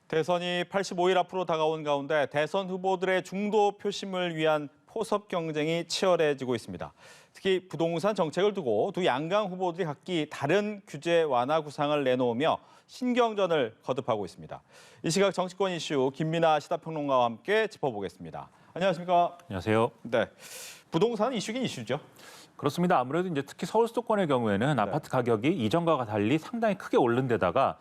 대선이 85일 앞으로 다가온 가운데 대선 후보들의 중도 표심을 위한 포섭 경쟁이 치열해지고 있습니다. 특히 부동산 정책을 두고 두 양강 후보들이 각기 다른 규제 완화 구상을 내놓으며 신경전을 거듭하고 있습니다. 이 시각 정치권 이슈 김민아 시사평론가와 함께 짚어보겠습니다. 안녕하십니까? 안녕하세요. 네, 부동산 이슈긴 이슈죠. 그렇습니다. 아무래도 이제 특히 서울 수도권의 경우에는 아파트 가격이 이전과 달리 상당히 크게 오른 데다가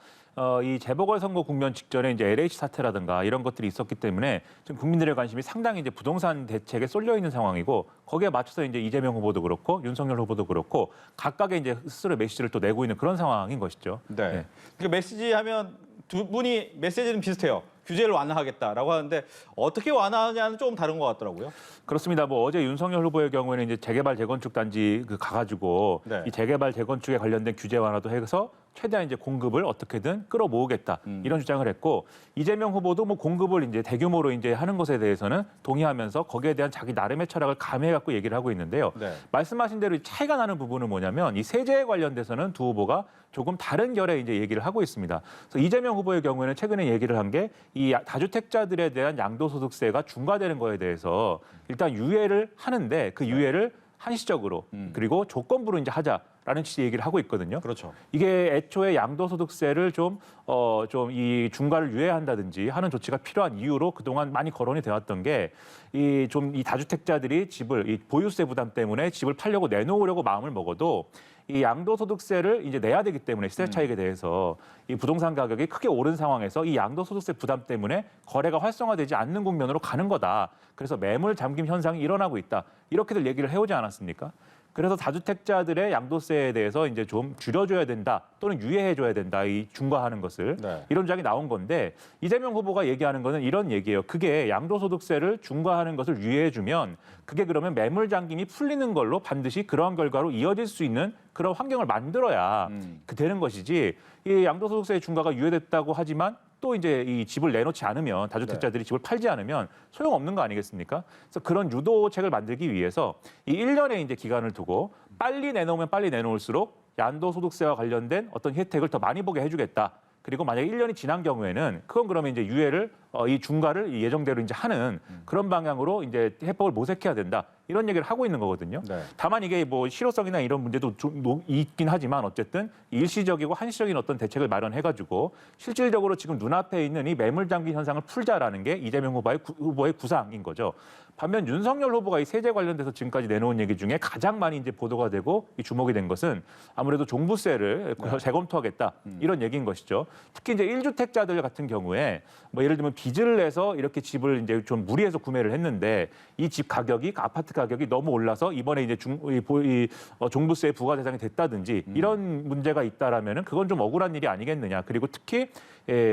이 재보궐선거 국면 직전에 이제 LH 사태라든가 이런 것들이 있었기 때문에 지금 국민들의 관심이 상당히 이제 부동산 대책에 쏠려 있는 상황이고 거기에 맞춰서 이제 이재명 후보도 그렇고 윤석열 후보도 그렇고 각각의 이제 스스로 메시지를 또 내고 있는 그런 상황인 것이죠. 네. 네. 그러니까 메시지 하면 두 분이 메시지는 비슷해요. 규제를 완화하겠다라고 하는데 어떻게 완화하냐는 조금 다른 것 같더라고요. 그렇습니다. 뭐 어제 윤석열 후보의 경우에는 이제 재개발 재건축 단지 가가지고 네. 이 재개발 재건축에 관련된 규제 완화도 해서 최대한 이제 공급을 어떻게든 끌어모으겠다 이런 주장을 했고 이재명 후보도 뭐 공급을 이제 대규모로 이제 하는 것에 대해서는 동의하면서 거기에 대한 자기 나름의 철학을 가미해갖고 얘기를 하고 있는데요. 네. 말씀하신 대로 차이가 나는 부분은 뭐냐면 이 세제에 관련돼서는 두 후보가 조금 다른 결의 이제 얘기를 하고 있습니다. 그래서 이재명 후보의 경우에는 최근에 얘기를 한 게 이 다주택자들에 대한 양도소득세가 중과되는 거에 대해서 일단 유예를 하는데 그 유예를 한시적으로 그리고 조건부로 이제 하자라는 취지의 얘기를 하고 있거든요. 그렇죠. 이게 애초에 양도소득세를 좀 이 중과를 유예한다든지 하는 조치가 필요한 이유로 그동안 많이 거론이 되었던 게 이 다주택자들이 집을 이 보유세 부담 때문에 집을 팔려고 내놓으려고 마음을 먹어도 이 양도소득세를 이제 내야 되기 때문에 시세 차익에 대해서 이 부동산 가격이 크게 오른 상황에서 이 양도소득세 부담 때문에 거래가 활성화되지 않는 국면으로 가는 거다. 그래서 매물 잠김 현상이 일어나고 있다. 이렇게들 얘기를 해오지 않았습니까? 그래서 다주택자들의 양도세에 대해서 이제 좀 줄여줘야 된다 또는 유예해줘야 된다 이 중과하는 것을 네. 이런 주장이 나온 건데 이재명 후보가 얘기하는 거는 이런 얘기예요. 그게 양도소득세를 중과하는 것을 유예해주면 그게 그러면 매물 잠김이 풀리는 걸로 반드시 그러한 결과로 이어질 수 있는 그런 환경을 만들어야 되는 것이지 이 양도소득세 중과가 유예됐다고 하지만 또 이제 이 집을 내놓지 않으면 다주택자들이 집을 팔지 않으면 소용없는 거 아니겠습니까? 그래서 그런 유도책을 만들기 위해서 이 1년의 이제 기간을 두고 빨리 내놓으면 빨리 내놓을수록 양도소득세와 관련된 어떤 혜택을 더 많이 보게 해주겠다. 그리고 만약에 1년이 지난 경우에는 그건 그러면 이제 유예를 이 중과를 예정대로 이제 하는 그런 방향으로 이제 해법을 모색해야 된다. 이런 얘기를 하고 있는 거거든요. 네. 다만 이게 뭐 실효성이나 이런 문제도 좀 있긴 하지만 어쨌든 일시적이고 한시적인 어떤 대책을 마련해가지고 실질적으로 지금 눈앞에 있는 이 매물 잠기 현상을 풀자라는 게 이재명 후보의 구상인 거죠. 반면 윤석열 후보가 이 세제 관련돼서 지금까지 내놓은 얘기 중에 가장 많이 이제 보도가 되고 이 주목이 된 것은 아무래도 종부세를 재검토하겠다 이런 얘기인 것이죠. 특히 이제 1주택자들 같은 경우에 뭐 예를 들면 빚을 내서 이렇게 집을 이제 좀 무리해서 구매를 했는데 이 집 가격이 아파트 가격이 너무 올라서 이번에 이제 종부세 부과 대상이 됐다든지 이런 문제가 있다라면은 그건 좀 억울한 일이 아니겠느냐. 그리고 특히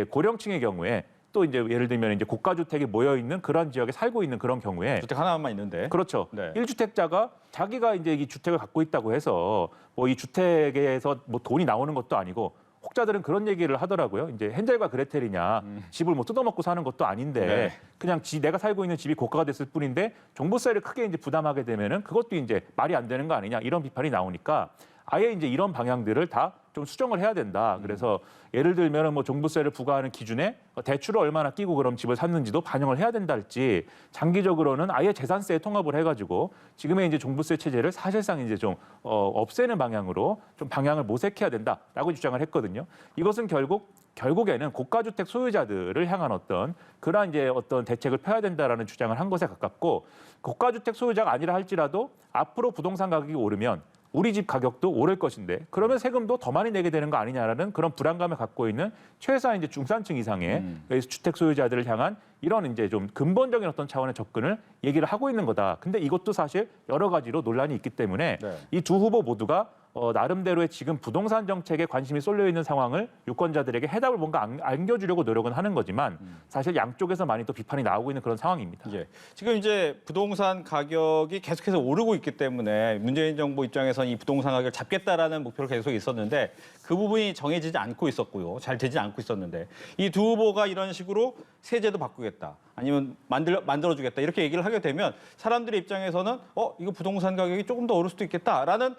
고령층의 경우에 또 이제 예를 들면 이제 고가 주택이 모여 있는 그런 지역에 살고 있는 그런 경우에 주택 하나만 있는데. 그렇죠. 네. 1주택자가 자기가 이제 이 주택을 갖고 있다고 해서 뭐 이 주택에서 뭐 돈이 나오는 것도 아니고 혹자들은 그런 얘기를 하더라고요. 이제 헨젤과 그레텔이냐 집을 뭐 뜯어먹고 사는 것도 아닌데 네. 그냥 내가 살고 있는 집이 고가가 됐을 뿐인데 종부세를 크게 이제 부담하게 되면은 그것도 이제 말이 안 되는 거 아니냐 이런 비판이 나오니까 아예 이제 이런 방향들을 다 좀 수정을 해야 된다. 그래서 예를 들면 뭐 종부세를 부과하는 기준에 대출을 얼마나 끼고 그럼 집을 샀는지도 반영을 해야 된다 할지 장기적으로는 아예 재산세에 통합을 해가지고 지금의 이제 종부세 체제를 사실상 이제 좀 없애는 방향으로 좀 방향을 모색해야 된다라고 주장을 했거든요. 이것은 결국에는 고가주택 소유자들을 향한 어떤 그러한 이제 어떤 대책을 펴야 된다라는 주장을 한 것에 가깝고 고가주택 소유자가 아니라 할지라도 앞으로 부동산 가격이 오르면 우리 집 가격도 오를 것인데 그러면 세금도 더 많이 내게 되는 거 아니냐라는 그런 불안감을 갖고 있는 최소한 이제 중산층 이상의 주택 소유자들을 향한 이런 이제 좀 근본적인 어떤 차원의 접근을 얘기를 하고 있는 거다. 근데 이것도 사실 여러 가지로 논란이 있기 때문에 네. 이 두 후보 모두가 나름대로의 지금 부동산 정책에 관심이 쏠려 있는 상황을 유권자들에게 해답을 뭔가 안겨주려고 노력은 하는 거지만 사실 양쪽에서 많이 또 비판이 나오고 있는 그런 상황입니다. 예. 지금 이제 부동산 가격이 계속해서 오르고 있기 때문에 문재인 정부 입장에서는 이 부동산 가격을 잡겠다라는 목표를 계속 있었는데 그 부분이 정해지지 않고 있었고요. 잘 되지 않고 있었는데 이 두 후보가 이런 식으로 세제도 바꾸겠다. 아니면 만들어주겠다. 이렇게 얘기를 하게 되면 사람들의 입장에서는 이거 부동산 가격이 조금 더 오를 수도 있겠다라는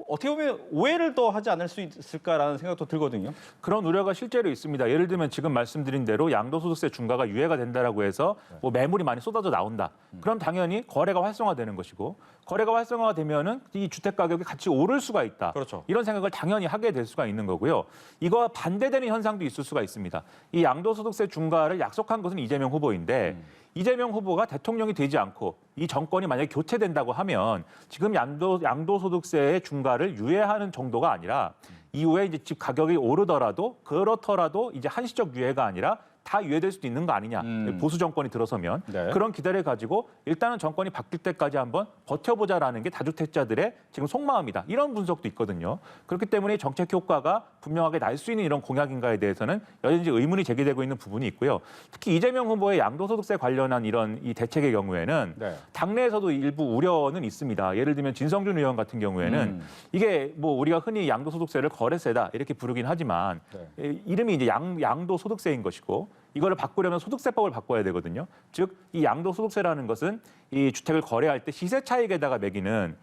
어떻게 보면 오해를 더 하지 않을 수 있을까라는 생각도 들거든요. 그런 우려가 실제로 있습니다. 예를 들면 지금 말씀드린 대로 양도소득세 중과가 유예가 된다라고 해서 뭐 매물이 많이 쏟아져 나온다. 그럼 당연히 거래가 활성화되는 것이고 거래가 활성화되면은 이 주택 가격이 같이 오를 수가 있다. 그렇죠. 이런 생각을 당연히 하게 될 수가 있는 거고요. 이거와 반대되는 현상도 있을 수가 있습니다. 이 양도소득세 중과를 약속한 것은 이재명 후보인데 이재명 후보가 대통령이 되지 않고 이 정권이 만약에 교체된다고 하면 지금 양도소득세의 중과를 유예하는 정도가 아니라 이후에 이제 집 가격이 오르더라도 그렇더라도 이제 한시적 유예가 아니라 다 유예될 수도 있는 거 아니냐. 보수 정권이 들어서면 네. 그런 기대를 가지고 일단은 정권이 바뀔 때까지 한번 버텨보자라는 게 다주택자들의 지금 속마음이다. 이런 분석도 있거든요. 그렇기 때문에 정책 효과가 분명하게 날 수 있는 이런 공약인가에 대해서는 여전히 의문이 제기되고 있는 부분이 있고요. 특히 이재명 후보의 양도소득세 관련한 이런 이 대책의 경우에는 네. 당내에서도 일부 우려는 있습니다. 예를 들면 진성준 의원 같은 경우에는 이게 뭐 우리가 흔히 양도소득세를 거래세다 이렇게 부르긴 하지만 이름이 이제 양도소득세인 것이고 이거를 바꾸려면 소득세법을 바꿔야 되거든요. 즉, 이 양도소득세라는 것은 이 주택을 거래할 때 시세 차익에다가 매기는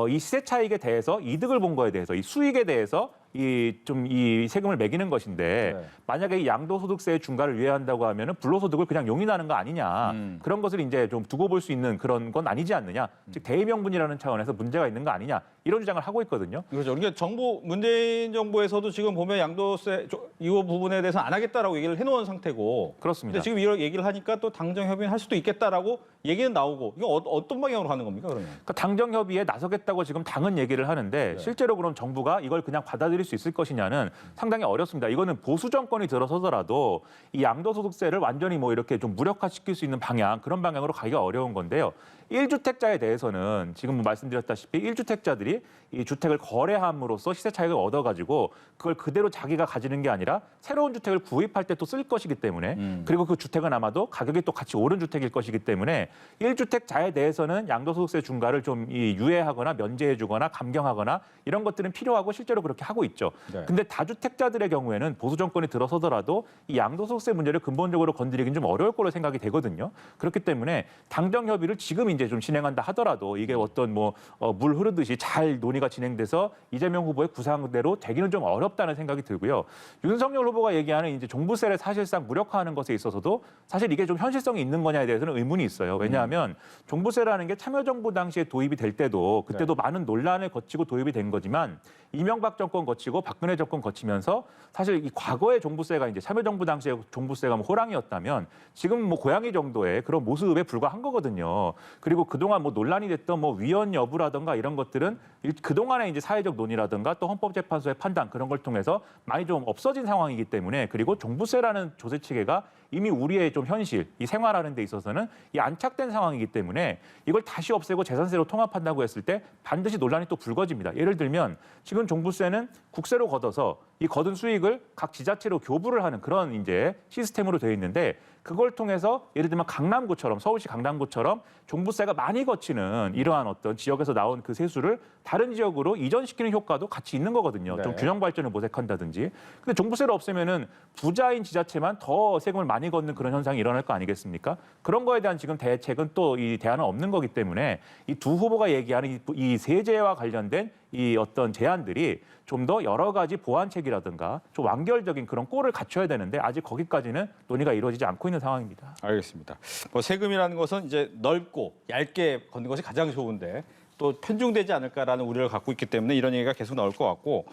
이 시세 차익에 대해서 이득을 본 거에 대해서 이 수익에 대해서 이 세금을 매기는 것인데 네. 만약에 이 양도소득세의 중과를 유예한다고 하면은 불로소득을 그냥 용인하는 거 아니냐 그런 것을 이제 좀 두고 볼 수 있는 그런 건 아니지 않느냐 즉 대의명분이라는 차원에서 문제가 있는 거 아니냐 이런 주장을 하고 있거든요. 그렇죠. 그러니까 문재인 정부에서도 지금 보면 양도세 이 부분에 대해서 안 하겠다라고 얘기를 해놓은 상태고. 그렇습니다. 근데 지금 이런 얘기를 하니까 또 당정 협의는 할 수도 있겠다라고 얘기는 나오고 이거 어떤 방향으로 가는 겁니까 그러면? 그러니까 당정 협의에 나서겠다고 지금 당은 얘기를 하는데 실제로 그럼 정부가 이걸 그냥 받아들일 수 있을 것이냐는 상당히 어렵습니다. 이거는 보수 정권이 들어서더라도 이 양도소득세를 완전히 뭐 이렇게 좀 무력화시킬 수 있는 방향 그런 방향으로 가기가 어려운 건데요. 1주택자에 대해서는 지금 뭐 말씀드렸다시피 1주택자들이 이 주택을 거래함으로써 시세 차익을 얻어가지고 그걸 그대로 자기가 가지는 게 아니라 새로운 주택을 구입할 때 또 쓸 것이기 때문에 그리고 그 주택은 아마도 가격이 또 같이 오른 주택일 것이기 때문에 1주택자에 대해서는 양도소득세 중과를 좀 유예하거나 면제해주거나 감경하거나 이런 것들은 필요하고 실제로 그렇게 하고 있죠. 네. 근데 다주택자들의 경우에는 보수 정권이 들어서더라도 이 양도소득세 문제를 근본적으로 건드리긴 좀 어려울 거로 생각이 되거든요. 그렇기 때문에 당정 협의를 지금 이제 좀 진행한다 하더라도 이게 어떤 물 흐르듯이 잘 논의가 진행돼서 이재명 후보의 구상대로 되기는 좀 어렵다는 생각이 들고요. 윤석열 후보가 얘기하는 이제 종부세를 사실상 무력화하는 것에 있어서도 사실 이게 좀 현실성이 있는 거냐에 대해서는 의문이 있어요. 왜냐하면 종부세라는 게 참여정부 당시에 도입이 될 때도 그때도 많은 논란을 거치고 도입이 된 거지만 이명박 정권 거치고 박근혜 정권 거치면서 사실 이 과거의 종부세가 이제 참여정부 당시의 종부세가 뭐 호랑이였다면 지금 뭐 고양이 정도의 그런 모습에 불과한 거거든요. 그리고 그동안 뭐 논란이 됐던 뭐 위헌 여부라든가 이런 것들은 그동안의 이제 사회적 논의라든가 또 헌법재판소의 판단 그런 걸 통해서 많이 좀 없어진 상황이기 때문에 그리고 종부세라는 조세 체계가 이미 우리의 좀 현실, 이 생활하는 데 있어서는 이 안착된 상황이기 때문에 이걸 다시 없애고 재산세로 통합한다고 했을 때 반드시 논란이 또 불거집니다. 예를 들면 지금 종부세는 국세로 걷어서 이 거둔 수익을 각 지자체로 교부를 하는 그런 이제 시스템으로 되어 있는데 그걸 통해서 예를 들면 강남구처럼 서울시 강남구처럼 종부세가 많이 거치는 이러한 어떤 지역에서 나온 그 세수를 다른 지역으로 이전시키는 효과도 같이 있는 거거든요. 네. 좀 균형 발전을 모색한다든지. 근데 종부세를 없애면은 부자인 지자체만 더 세금을 많이 걷는 그런 현상이 일어날 거 아니겠습니까? 그런 거에 대한 지금 대책은 또 이 대안은 없는 거기 때문에 이 두 후보가 얘기하는 이 세제와 관련된 이 어떤 제안들이 좀 더 여러 가지 보완책이라든가 좀 완결적인 그런 꼴을 갖춰야 되는데 아직 거기까지는 논의가 이루어지지 않고 있는 상황입니다. 알겠습니다. 뭐 세금이라는 것은 이제 넓고 얇게 걷는 것이 가장 좋은데 또 편중되지 않을까라는 우려를 갖고 있기 때문에 이런 얘기가 계속 나올 것 같고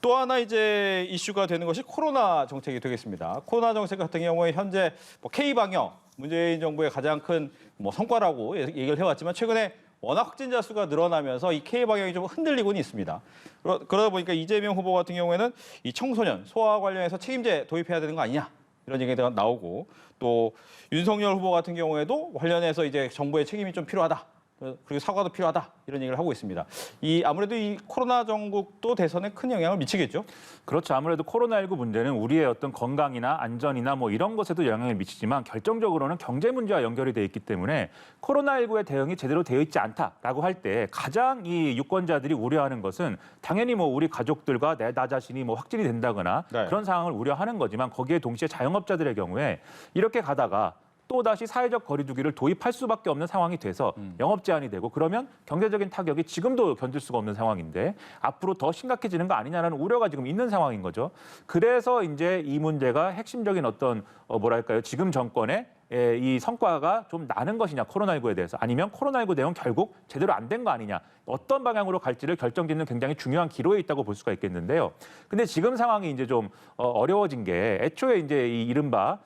또 하나 이제 이슈가 되는 것이 코로나 정책이 되겠습니다. 코로나 정책 같은 경우에 현재 뭐 K 방역 문재인 정부의 가장 큰 뭐 성과라고 얘기를 해왔지만 최근에 워낙 확진자 수가 늘어나면서 이 K 방역이 좀 흔들리고는 있습니다. 그러다 보니까 이재명 후보 같은 경우에는 이 청소년 소아 관련해서 책임제 도입해야 되는 거 아니냐 이런 얘기가 나오고 또 윤석열 후보 같은 경우에도 관련해서 이제 정부의 책임이 좀 필요하다. 그리고 사과도 필요하다 이런 얘기를 하고 있습니다. 아무래도 이 코로나 전국도 대선에 큰 영향을 미치겠죠. 그렇죠. 아무래도 코로나19 문제는 우리의 어떤 건강이나 안전이나 뭐 이런 것에도 영향을 미치지만 결정적으로는 경제 문제와 연결이 돼 있기 때문에 코로나19의 대응이 제대로 되어 있지 않다라고 할 때 가장 이 유권자들이 우려하는 것은 당연히 뭐 우리 가족들과 나 자신이 뭐 확진이 된다거나 네. 그런 상황을 우려하는 거지만 거기에 동시에 자영업자들의 경우에 이렇게 가다가 또다시 사회적 거리두기를 도입할 수밖에 없는 상황이 돼서 영업 제한이 되고 그러면 경제적인 타격이 지금도 견딜 수가 없는 상황인데 앞으로 더 심각해지는 거 아니냐라는 우려가 지금 있는 상황인 거죠. 그래서 이제 이 문제가 핵심적인 어떤 뭐랄까요? 지금 정권의 이 성과가 좀 나는 것이냐 코로나19에 대해서 아니면 코로나19 대응 결국 제대로 안 된 거 아니냐 어떤 방향으로 갈지를 결정짓는 굉장히 중요한 기로에 있다고 볼 수가 있겠는데요. 근데 지금 상황이 이제 좀 어려워진 게 애초에 이제 이 이른바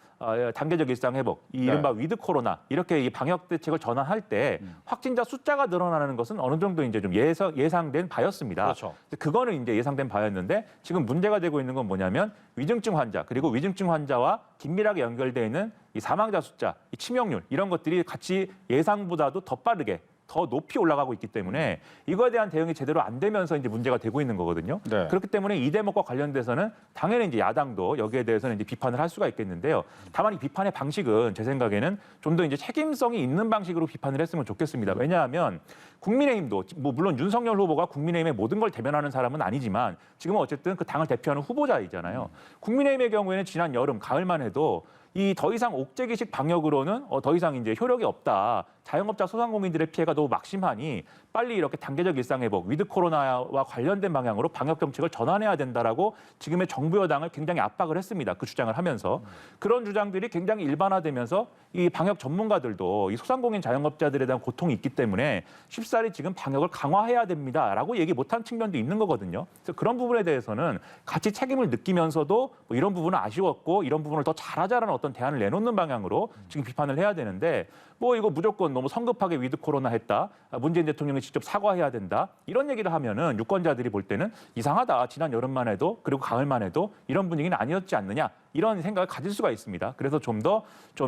단계적 일상 회복, 이 이른바 위드 코로나 이렇게 이 방역 대책을 전환할 때 확진자 숫자가 늘어나는 것은 어느 정도 이제 좀 예상된 바였습니다. 그렇죠. 그거는 이제 예상된 바였는데 지금 문제가 되고 있는 건 뭐냐면 위중증 환자 그리고 위중증 환자와 긴밀하게 연결되어 있는 이 사망자 숫자, 이 치명률 이런 것들이 같이 예상보다도 더 빠르게 더 높이 올라가고 있기 때문에 이거에 대한 대응이 제대로 안 되면서 이제 문제가 되고 있는 거거든요. 네. 그렇기 때문에 이 대목과 관련돼서는 당연히 이제 야당도 여기에 대해서는 이제 비판을 할 수가 있겠는데요. 다만 이 비판의 방식은 제 생각에는 좀 더 이제 책임성이 있는 방식으로 비판을 했으면 좋겠습니다. 왜냐하면 국민의힘도 뭐 물론 윤석열 후보가 국민의힘의 모든 걸 대변하는 사람은 아니지만 지금은 어쨌든 그 당을 대표하는 후보자이잖아요. 국민의힘의 경우에는 지난 여름, 가을만 해도 이 더 이상 옥죄기식 방역으로는 더 이상 이제 효력이 없다. 자영업자 소상공인들의 피해가 너무 막심하니 빨리 이렇게 단계적 일상회복, 위드 코로나와 관련된 방향으로 방역 정책을 전환해야 된다라고 지금의 정부 여당을 굉장히 압박을 했습니다. 그 주장을 하면서 그런 주장들이 굉장히 일반화되면서 이 방역 전문가들도 이 소상공인 자영업자들에 대한 고통이 있기 때문에 쉽사리 지금 방역을 강화해야 됩니다라고 얘기 못한 측면도 있는 거거든요. 그래서 그런 부분에 대해서는 같이 책임을 느끼면서도 뭐 이런 부분은 아쉬웠고 이런 부분을 더 잘하자라는 어떤 대안을 내놓는 방향으로 지금 비판을 해야 되는데 뭐 이거 무조건 너무 성급하게 위드 코로나 했다. 문재인 대통령이 직접 사과해야 된다. 이런 얘기를 하면은 유권자들이 볼 때는 이상하다. 지난 여름만 해도 그리고 가을만 해도 이런 분위기는 아니었지 않느냐. 이런 생각을 가질 수가 있습니다. 그래서 좀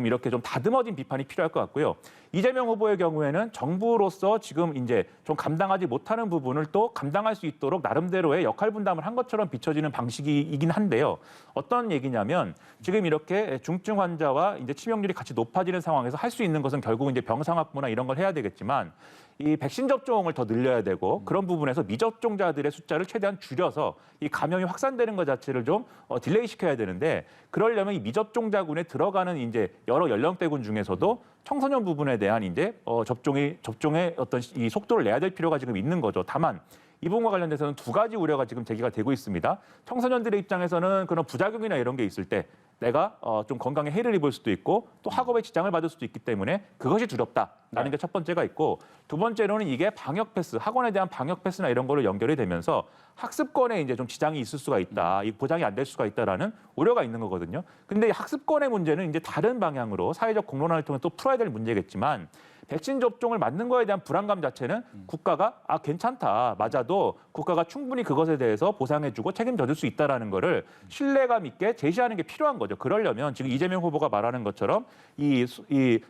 이렇게 좀 다듬어진 비판이 필요할 것 같고요. 이재명 후보의 경우에는 정부로서 지금 이제 좀 감당하지 못하는 부분을 또 감당할 수 있도록 나름대로의 역할 분담을 한 것처럼 비춰지는 방식이긴 한데요. 어떤 얘기냐면 지금 이렇게 중증 환자와 이제 치명률이 같이 높아지는 상황에서 할 수 있는 것은 결국 이제 병상 확보나 이런 걸 해야 되겠지만 이 백신 접종을 더 늘려야 되고 그런 부분에서 미접종자들의 숫자를 최대한 줄여서 이 감염이 확산되는 것 자체를 좀 딜레이 시켜야 되는데 그러려면 이 미접종자군에 들어가는 이제 여러 연령대군 중에서도 청소년 부분에 대한 이제 접종의 어떤 이 속도를 내야 될 필요가 지금 있는 거죠. 다만 이 부분과 관련돼서는 두 가지 우려가 지금 제기가 되고 있습니다. 청소년들의 입장에서는 그런 부작용이나 이런 게 있을 때 내가 좀 건강에 해를 입을 수도 있고 또 학업에 지장을 받을 수도 있기 때문에 그것이 두렵다라는 게 첫 번째가 있고 두 번째로는 이게 방역 패스, 학원에 대한 방역 패스나 이런 걸로 연결이 되면서 학습권에 이제 좀 지장이 있을 수가 있다, 이 보장이 안 될 수가 있다라는 우려가 있는 거거든요. 근데 이 학습권의 문제는 이제 다른 방향으로 사회적 공론화를 통해 또 풀어야 될 문제겠지만 백신 접종을 맞는 거에 대한 불안감 자체는 국가가 괜찮다. 맞아도 국가가 충분히 그것에 대해서 보상해주고 책임져줄 수 있다라는 거를 신뢰감 있게 제시하는 게 필요한 거죠. 그러려면 지금 이재명 후보가 말하는 것처럼 이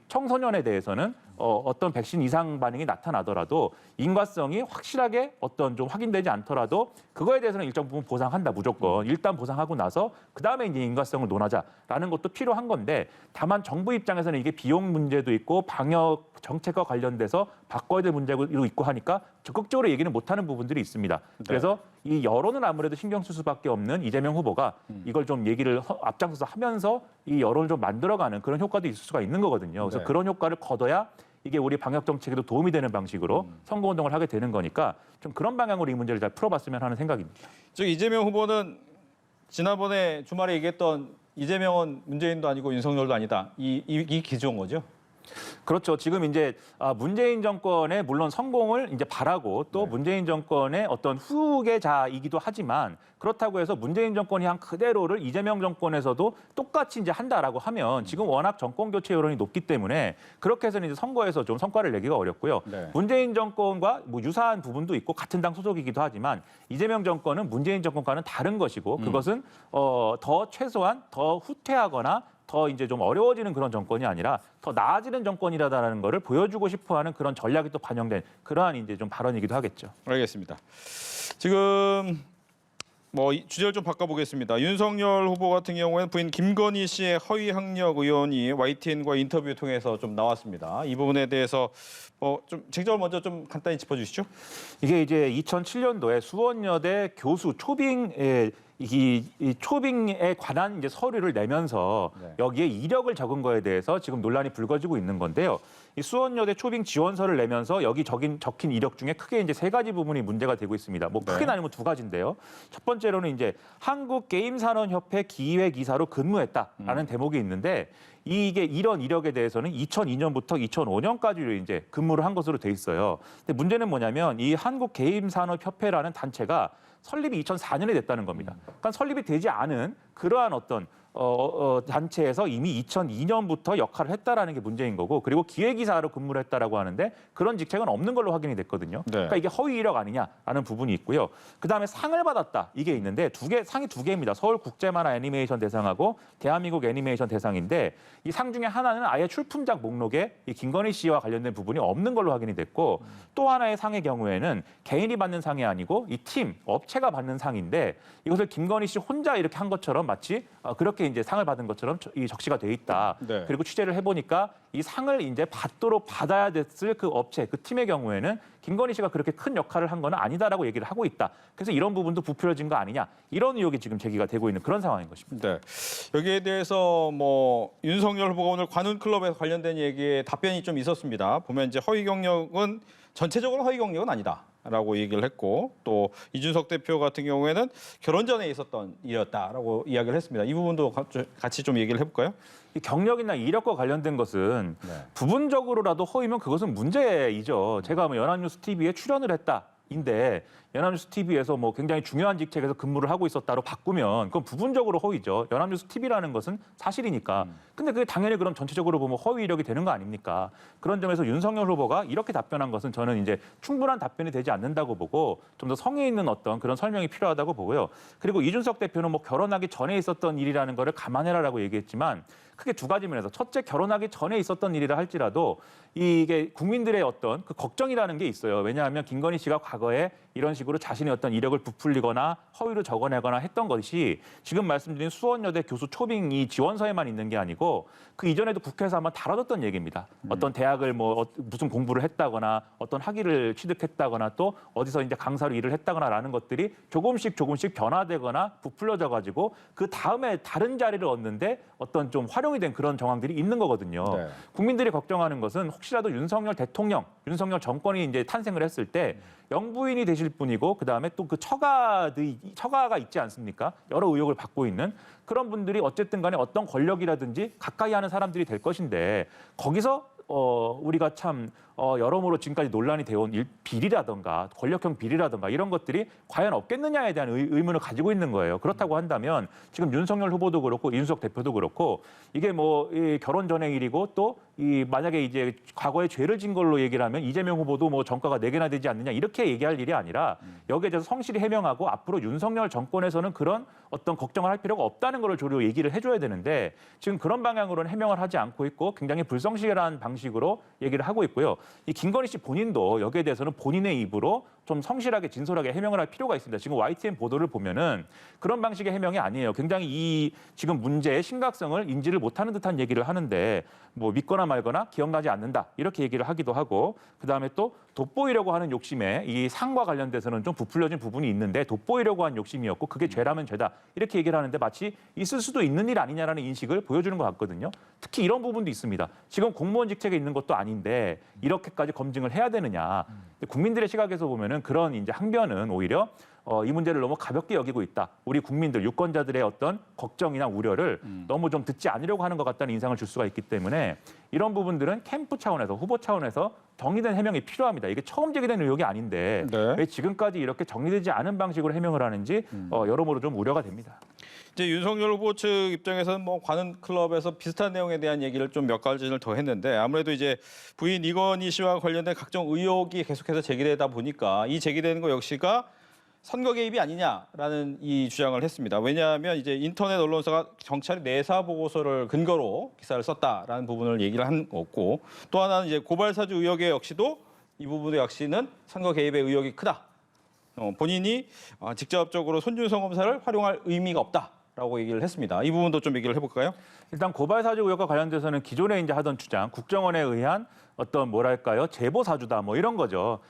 청소년에 대해서는 어떤 백신 이상 반응이 나타나더라도 인과성이 확실하게 어떤 좀 확인되지 않더라도 그거에 대해서는 일정 부분 보상한다 무조건. 일단 보상하고 나서 그다음에 이제 인과성을 논하자라는 것도 필요한 건데 다만 정부 입장에서는 이게 비용 문제도 있고 방역 정책과 관련돼서 바꿔야 될 문제도 있고 하니까 적극적으로 얘기는 못하는 부분들이 있습니다. 그래서 이 여론은 아무래도 신경 쓸 수밖에 없는 이재명 후보가 이걸 좀 얘기를 앞장서서 하면서 이 여론을 좀 만들어가는 그런 효과도 있을 수가 있는 거거든요. 그래서 그런 효과를 거둬야 이게 우리 방역 정책에도 도움이 되는 방식으로 선거운동을 하게 되는 거니까 좀 그런 방향으로 이 문제를 잘 풀어봤으면 하는 생각입니다. 즉 이재명 후보는 지난번에 주말에 얘기했던 이재명은 문재인도 아니고 윤석열도 아니다. 이 기조인 거죠? 그렇죠. 지금 이제 문재인 정권의 물론 성공을 이제 바라고 또 문재인 정권의 어떤 후계자이기도 하지만 그렇다고 해서 문재인 정권이 한 그대로를 이재명 정권에서도 똑같이 이제 한다라고 하면 지금 워낙 정권 교체 여론이 높기 때문에 그렇게 해서는 이제 선거에서 좀 성과를 내기가 어렵고요. 문재인 정권과 뭐 유사한 부분도 있고 같은 당 소속이기도 하지만 이재명 정권은 문재인 정권과는 다른 것이고 그것은 더 최소한 더 후퇴하거나 더 이제 좀 어려워지는 그런 정권이 아니라 더 나아지는 정권이라는 거를 보여주고 싶어하는 그런 전략이 또 반영된 그러한 이제 좀 발언이기도 하겠죠. 알겠습니다. 지금 뭐 주제를 좀 바꿔보겠습니다. 윤석열 후보 같은 경우에는 부인 김건희 씨의 허위 학력 의원이 YTN과 인터뷰 통해서 좀 나왔습니다. 이 부분에 대해서 좀 쟁점을 먼저 좀 간단히 짚어주시죠. 이게 이제 2007년도에 수원여대 교수 초빙 이 초빙에 관한 이제 서류를 내면서 네. 여기에 이력을 적은 거에 대해서 지금 논란이 불거지고 있는 건데요. 이 수원여대 초빙 지원서를 내면서 여기 적힌 이력 중에 크게 이제 세 가지 부분이 문제가 되고 있습니다. 뭐 크게 네. 나누면 두 가지인데요. 첫 번째로는 이제 한국게임산업협회 기획이사로 근무했다라는 대목이 있는데 이게 이런 이력에 대해서는 2002년부터 2005년까지 이제 근무를 한 것으로 돼 있어요. 근데 문제는 뭐냐면 이 한국게임산업협회라는 단체가 설립이 2004년에 됐다는 겁니다. 그러니까 설립이 되지 않은 그러한 어떤 단체에서 이미 2002년부터 역할을 했다라는 게 문제인 거고, 그리고 기획이사로 근무를 했다라고 하는데 그런 직책은 없는 걸로 확인이 됐거든요. 네. 그러니까 이게 허위 이력 아니냐라는 부분이 있고요. 그다음에 상을 받았다 이게 있는데 상이 두 개입니다. 서울국제만화 애니메이션 대상하고 대한민국 애니메이션 대상인데 이 상 중에 하나는 아예 출품작 목록에 이 김건희 씨와 관련된 부분이 없는 걸로 확인이 됐고, 또 하나의 상의 경우에는 개인이 받는 상이 아니고 이 팀 업체가 받는 상인데 이것을 김건희 씨 혼자 이렇게 한 것처럼 마치 그렇게 이제 상을 받은 것처럼 이 적시가 돼 있다. 네. 그리고 취재를 해보니까 이 상을 이제 받아야 됐을 그 업체, 그 팀의 경우에는 김건희 씨가 그렇게 큰 역할을 한 건 아니다라고 얘기를 하고 있다. 그래서 이런 부분도 부풀려진 거 아니냐, 이런 의혹이 지금 제기가 되고 있는 그런 상황인 것입니다. 네. 여기에 대해서 뭐 윤석열 후보가 오늘 관훈클럽에 관련된 얘기에 답변이 좀 있었습니다. 보면 이제 허위 경력은 전체적으로 허위 경력은 아니다라고 얘기를 했고, 또 이준석 대표 같은 경우에는 결혼 전에 있었던 일이었다라고 이야기를 했습니다. 이 부분도 같이 좀 얘기를 해볼까요? 이 경력이나 이력과 관련된 것은 네. 부분적으로라도 허위면 그것은 문제이죠. 제가 뭐 연합뉴스 TV에 출연을 했다인데 연합뉴스 TV에서 뭐 굉장히 중요한 직책에서 근무를 하고 있었다로 바꾸면 그건 부분적으로 허위죠. 연합뉴스 TV라는 것은 사실이니까. 근데 그게 당연히 그럼 전체적으로 보면 허위 이력이 되는 거 아닙니까? 그런 점에서 윤석열 후보가 이렇게 답변한 것은 저는 이제 충분한 답변이 되지 않는다고 보고 좀 더 성의 있는 어떤 그런 설명이 필요하다고 보고요. 그리고 이준석 대표는 뭐 결혼하기 전에 있었던 일이라는 거를 감안해라라고 얘기했지만 크게 두 가지 면에서, 첫째, 결혼하기 전에 있었던 일이라 할지라도 이게 국민들의 어떤 그 걱정이라는 게 있어요. 왜냐하면 김건희 씨가 과거에 이런 식으로 자신의 어떤 이력을 부풀리거나 허위로 적어내거나 했던 것이 지금 말씀드린 수원여대 교수 초빙 이 지원서에만 있는 게 아니고 그 이전에도 국회에서 한번 다뤄졌던 얘기입니다. 어떤 대학을 뭐 무슨 공부를 했다거나 어떤 학위를 취득했다거나 또 어디서 이제 강사로 일을 했다거나라는 것들이 조금씩 변화되거나 부풀려져 가지고 그 다음에 다른 자리를 얻는데 어떤 좀 활용이 된 그런 정황들이 있는 거거든요. 네. 국민들이 걱정하는 것은 혹시라도 윤석열 대통령, 윤석열 정권이 이제 탄생을 했을 때 영부인이 되실 분이고 그다음에 또 그 처가가 있지 않습니까? 여러 의혹을 받고 있는 그런 분들이 어쨌든 간에 어떤 권력이라든지 가까이 하는 사람들이 될 것인데 거기서 우리가 참 여러모로 지금까지 논란이 되어온 비리라든가 권력형 비리라든가 이런 것들이 과연 없겠느냐에 대한 의문을 가지고 있는 거예요. 그렇다고 한다면 지금 윤석열 후보도 그렇고 이준석 대표도 그렇고 이게 뭐 결혼 전의 일이고 또 만약에 이제 과거에 죄를 진 걸로 얘기를 하면 이재명 후보도 뭐 전과가 4개나 되지 않느냐 이렇게 얘기할 일이 아니라 여기에 대해서 성실히 해명하고 앞으로 윤석열 정권에서는 그런 어떤 걱정을 할 필요가 없다는 걸 주로 얘기를 해줘야 되는데 지금 그런 방향으로는 해명을 하지 않고 있고 굉장히 불성실한 방식으로 얘기를 하고 있고요. 이 김건희 씨 본인도 여기에 대해서는 본인의 입으로 좀 성실하게 진솔하게 해명을 할 필요가 있습니다. 지금 YTN 보도를 보면은 그런 방식의 해명이 아니에요. 굉장히 이 지금 문제의 심각성을 인지를 못하는 듯한 얘기를 하는데 뭐 믿거나 말거나 기억나지 않는다 이렇게 얘기를 하기도 하고 그다음에 또 돋보이려고 하는 욕심에 이 상과 관련돼서는 좀 부풀려진 부분이 있는데 돋보이려고 한 욕심이었고 그게 죄라면 죄다 이렇게 얘기를 하는데 마치 있을 수도 있는 일 아니냐라는 인식을 보여주는 것 같거든요. 특히 이런 부분도 있습니다. 지금 공무원 직책에 있는 것도 아닌데 이렇게까지 검증을 해야 되느냐. 국민들의 시각에서 보면은 그런 이제 항변은 오히려 이 문제를 너무 가볍게 여기고 있다. 우리 국민들, 유권자들의 어떤 걱정이나 우려를 너무 좀 듣지 않으려고 하는 것 같다는 인상을 줄 수가 있기 때문에 이런 부분들은 캠프 차원에서, 후보 차원에서 정리된 해명이 필요합니다. 이게 처음 제기된 의혹이 아닌데 네. 왜 지금까지 이렇게 정리되지 않은 방식으로 해명을 하는지 여러모로 좀 우려가 됩니다. 이제 윤석열 후보 측 입장에서는 뭐 관훈클럽에서 비슷한 내용에 대한 얘기를 좀 몇 가지를 더 했는데 아무래도 이제 부인 이건희 씨와 관련된 각종 의혹이 계속해서 제기되다 보니까 이 제기되는 거 역시가 선거 개입이 아니냐라는 이 주장을 했습니다. 왜냐하면 이제 인터넷 언론사가 경찰이 내사 보고서를 근거로 기사를 썼다라는 부분을 얘기를 한 거고 또 하나는 이제 고발 사주 의혹에 역시도 이 부분도 역시는 선거 개입의 의혹이 크다. 본인이 직접적으로 손준성 검사를 활용할 의미가 없다. 라고 얘기를 했습니다. 이 부분도 좀 얘기를 해볼까요? 일단 고발 사주 의혹과 관련돼서는 기존에 이제 하던 주장, 국정원에 의한 어떤 뭐랄까요 제보 사주다 뭐 이런 거죠.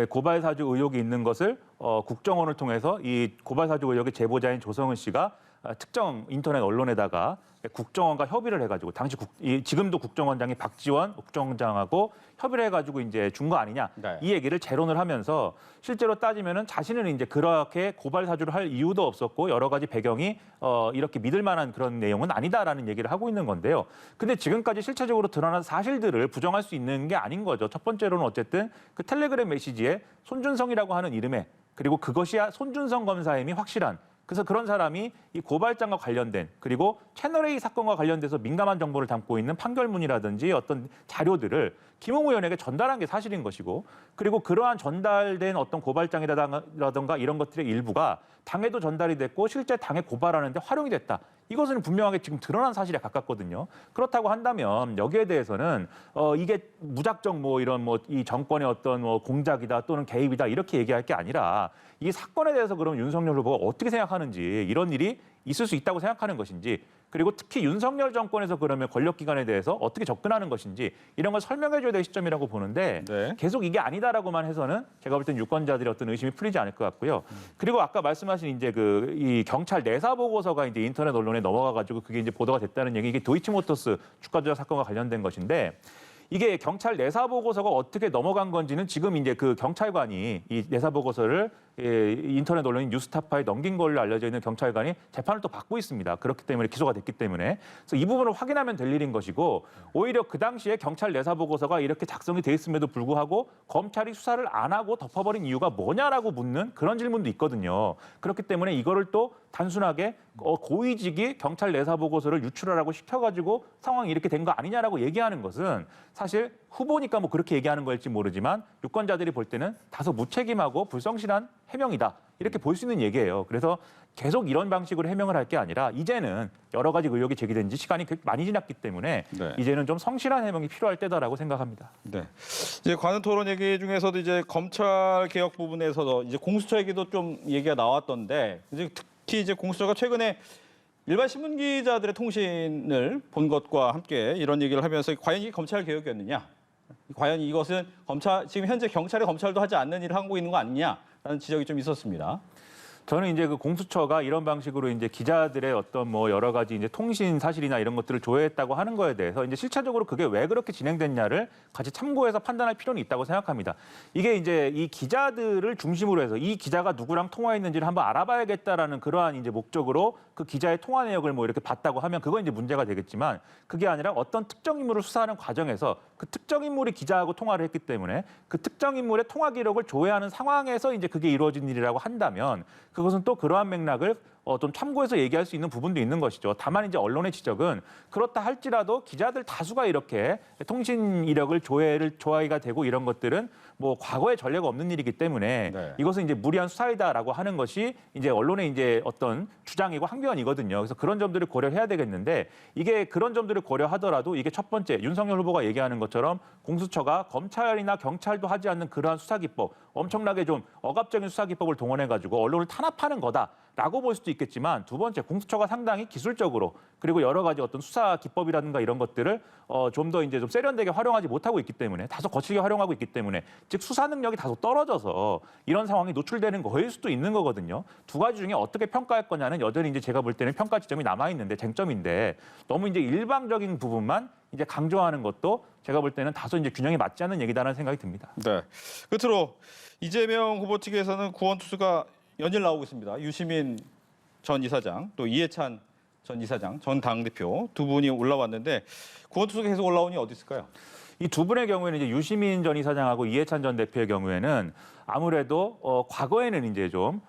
고발 사주 의혹이 있는 것을 국정원을 통해서 이 고발 사주 의혹의 제보자인 조성은 씨가 특정 인터넷 언론에다가 국정원과 협의를 해가지고 당시 지금도 국정원장이 박지원 국정원장하고 협의를 해가지고 이제 준 거 아니냐 네. 이 얘기를 재론을 하면서 실제로 따지면은 자신은 이제 그렇게 고발 사주를 할 이유도 없었고 여러 가지 배경이 이렇게 믿을 만한 그런 내용은 아니다라는 얘기를 하고 있는 건데요. 근데 지금까지 실체적으로 드러난 사실들을 부정할 수 있는 게 아닌 거죠. 첫 번째로는 어쨌든 그 텔레그램 메시지에 손준성이라고 하는 이름에 그리고 그것이 손준성 검사임이 확실한 그래서 그런 사람이 이 고발장과 관련된 그리고 채널A 사건과 관련돼서 민감한 정보를 담고 있는 판결문이라든지 어떤 자료들을 김홍우 의원에게 전달한 게 사실인 것이고 그리고 그러한 전달된 어떤 고발장이라든가 이런 것들의 일부가 당에도 전달이 됐고 실제 당에 고발하는데 활용이 됐다. 이것은 분명하게 지금 드러난 사실에 가깝거든요. 그렇다고 한다면 여기에 대해서는 이게 무작정 뭐 이런 뭐 이 정권의 어떤 뭐 공작이다 또는 개입이다 이렇게 얘기할 게 아니라 이 사건에 대해서 그럼 윤석열 후보가 어떻게 생각하는지 이런 일이 있을 수 있다고 생각하는 것인지 그리고 특히 윤석열 정권에서 그러면 권력기관에 대해서 어떻게 접근하는 것인지 이런 걸 설명해줘야 될 시점이라고 보는데 네. 계속 이게 아니다라고만 해서는 제가 볼 땐 유권자들의 어떤 의심이 풀리지 않을 것 같고요. 그리고 아까 말씀하신 이제 이 경찰 내사 보고서가 이제 인터넷 언론에 넘어가가지고 그게 이제 보도가 됐다는 얘기 이게 도이치모터스 주가 조작 사건과 관련된 것인데. 이게 경찰 내사 보고서가 어떻게 넘어간 건지는 지금 이제 그 경찰관이 이 내사 보고서를 인터넷 언론인 뉴스타파에 넘긴 걸로 알려져 있는 경찰관이 재판을 또 받고 있습니다. 그렇기 때문에 기소가 됐기 때문에 그래서 이 부분을 확인하면 될 일인 것이고 오히려 그 당시에 경찰 내사 보고서가 이렇게 작성이 돼 있음에도 불구하고 검찰이 수사를 안 하고 덮어버린 이유가 뭐냐라고 묻는 그런 질문도 있거든요. 그렇기 때문에 이거를 또 단순하게 고위직이 경찰 내사 보고서를 유출하라고 시켜가지고 상황이 이렇게 된 거 아니냐라고 얘기하는 것은 사실 후보니까 뭐 그렇게 얘기하는 거일지 모르지만 유권자들이 볼 때는 다소 무책임하고 불성실한 해명이다. 이렇게 볼 수 있는 얘기예요. 그래서 계속 이런 방식으로 해명을 할 게 아니라 이제는 여러 가지 의혹이 제기된 지 시간이 많이 지났기 때문에 네. 이제는 좀 성실한 해명이 필요할 때다라고 생각합니다. 네. 이제 관훈 토론 얘기 중에서도 이제 검찰 개혁 부분에서도 이제 공수처 얘기도 좀 얘기가 나왔던데 이제 특히 이제 공수처가 최근에 일반 신문 기자들의 통신을 본 것과 함께 이런 얘기를 하면서 과연 이게 검찰 개혁이었느냐? 과연 이것은 지금 현재 경찰이 검찰도 하지 않는 일을 하고 있는 거 아니냐라는 지적이 좀 있었습니다. 저는 이제 그 공수처가 이런 방식으로 이제 기자들의 어떤 뭐 여러 가지 이제 통신 사실이나 이런 것들을 조회했다고 하는 거에 대해서 이제 실체적으로 그게 왜 그렇게 진행됐냐를 같이 참고해서 판단할 필요는 있다고 생각합니다. 이게 이제 이 기자들을 중심으로 해서 이 기자가 누구랑 통화했는지를 한번 알아봐야겠다라는 그러한 이제 목적으로 그 기자의 통화 내역을 뭐 이렇게 봤다고 하면 그건 이제 문제가 되겠지만 그게 아니라 어떤 특정 인물을 수사하는 과정에서 그 특정 인물이 기자하고 통화를 했기 때문에 그 특정 인물의 통화 기록을 조회하는 상황에서 이제 그게 이루어진 일이라고 한다면 그것은 또 그러한 맥락을 좀 참고해서 얘기할 수 있는 부분도 있는 것이죠. 다만 이제 언론의 지적은 그렇다 할지라도 기자들 다수가 이렇게 통신 이력을 조회가 되고 이런 것들은 뭐 과거에 전례가 없는 일이기 때문에 네. 이것은 이제 무리한 수사이다라고 하는 것이 이제 언론의 이제 어떤 주장이고 항변이거든요. 그래서 그런 점들을 고려해야 되겠는데 이게 그런 점들을 고려하더라도 이게 첫 번째 윤석열 후보가 얘기하는 것처럼 공수처가 검찰이나 경찰도 하지 않는 그러한 수사 기법, 엄청나게 좀 억압적인 수사 기법을 동원해 가지고 언론을 탄압하는 거다라고 볼 수도 있겠지만 두 번째 공수처가 상당히 기술적으로 그리고 여러 가지 어떤 수사 기법이라든가 이런 것들을 좀 더 이제 좀 세련되게 활용하지 못하고 있기 때문에 다소 거칠게 활용하고 있기 때문에 즉 수사 능력이 다소 떨어져서 이런 상황이 노출되는 거일 수도 있는 거거든요. 두 가지 중에 어떻게 평가할 거냐는 여전히 이제 제가 볼 때는 평가 지점이 남아 있는데 쟁점인데 너무 이제 일방적인 부분만 이제 강조하는 것도 제가 볼 때는 다소 이제 균형이 맞지 않는 얘기다라는 생각이 듭니다. 네. 끝으로 이재명 후보 측에서는 구원 투수가 연일 나오고 있습니다. 유시민 전 이사장, 또 이해찬 전 이사장, 전 당대표 두 분이 올라왔는데 구원 투수가 계속 올라오니 어디 있을까요? 이 두 분의 경우에는 이제 유시민 전 이사장하고 이해찬 전 대표의 경우에는 아무래도 과거에는 이제 좀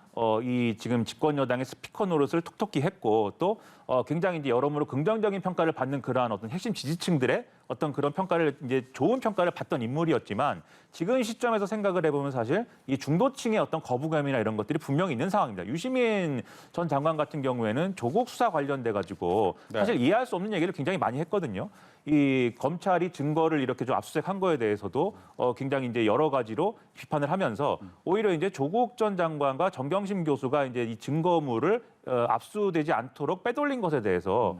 이 지금 집권 여당의 스피커 노릇을 톡톡히 했고 또 굉장히 이제 여러모로 긍정적인 평가를 받는 그러한 어떤 핵심 지지층들의 어떤 그런 평가를 이제 좋은 평가를 받던 인물이었지만 지금 시점에서 생각을 해보면 사실 이 중도층의 어떤 거부감이나 이런 것들이 분명히 있는 상황입니다. 유시민 전 장관 같은 경우에는 조국 수사 관련돼 가지고 사실 이해할 수 없는 얘기를 굉장히 많이 했거든요. 이 검찰이 증거를 이렇게 좀 압수수색한 거에 대해서도 굉장히 이제 여러 가지로 비판을 하면서 오히려 이제 조국 전 장관과 정경심 교수가 이제 이 증거물을 압수되지 않도록 빼돌린 것에 대해서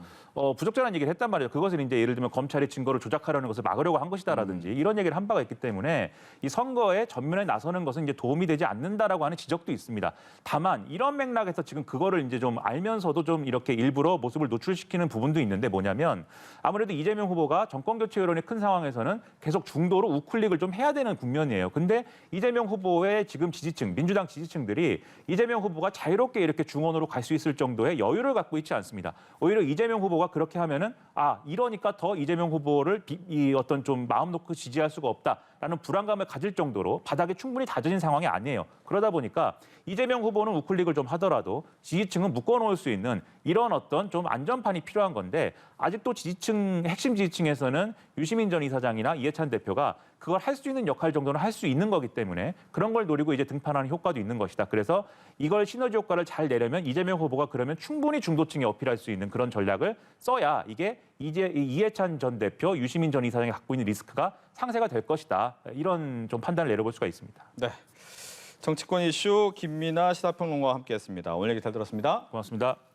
부적절한 얘기를 했단 말이에요. 그것을 이제 예를 들면 검찰이 증거를 조작하려는 것을 막으려고 한 것이다라든지 이런 얘기를 한 바가 있기 때문에 이 선거에 전면에 나서는 것은 이제 도움이 되지 않는다라고 하는 지적도 있습니다. 다만 이런 맥락에서 지금 그거를 이제 좀 알면서도 좀 이렇게 일부러 모습을 노출시키는 부분도 있는데 뭐냐면 아무래도 이재명 후보가 정권 교체 여론이 큰 상황에서는 계속 중도로 우클릭을 좀 해야 되는 국면이에요. 근데 이재명 후보의 지금 지지층, 민주당 지지층들이 이재명 후보가 자유롭게 이렇게 중원으로 갈 수 있을 정도의 여유를 갖고 있지 않습니다. 오히려 이재명 후보가 그렇게 하면은 이러니까 더 이재명 후보를 이 어떤 좀 마음 놓고 지지할 수가 없다라는 불안감을 가질 정도로 바닥에 충분히 다져진 상황이 아니에요. 그러다 보니까 이재명 후보는 우클릭을 좀 하더라도 지지층은 묶어놓을 수 있는 이런 어떤 좀 안전판이 필요한 건데 아직도 핵심 지지층에서는 유시민 전 이사장이나 이해찬 대표가 그걸 할 수 있는 역할 정도는 할 수 있는 거기 때문에 그런 걸 노리고 이제 등판하는 효과도 있는 것이다. 그래서 이걸 시너지 효과를 잘 내려면 이재명 후보가 그러면 충분히 중도층에 어필할 수 있는 그런 전략을 써야 이게 이해찬 전 대표, 유시민 전 이사장이 갖고 있는 리스크가 상쇄가 될 것이다. 이런 좀 판단을 내려볼 수가 있습니다. 네. 정치권 이슈 김민아 시사평론가와 함께했습니다. 오늘 얘기 잘 들었습니다. 고맙습니다.